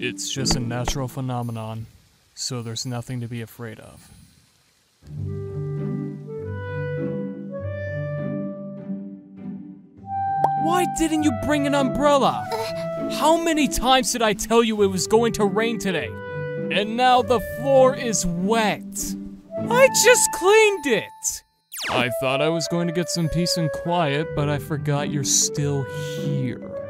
It's just a natural phenomenon, so there's nothing to be afraid of. Why didn't you bring an umbrella? How many times did I tell you it was going to rain today? And now the floor is wet. I just cleaned it. I thought I was going to get some peace and quiet, but I forgot you're still here.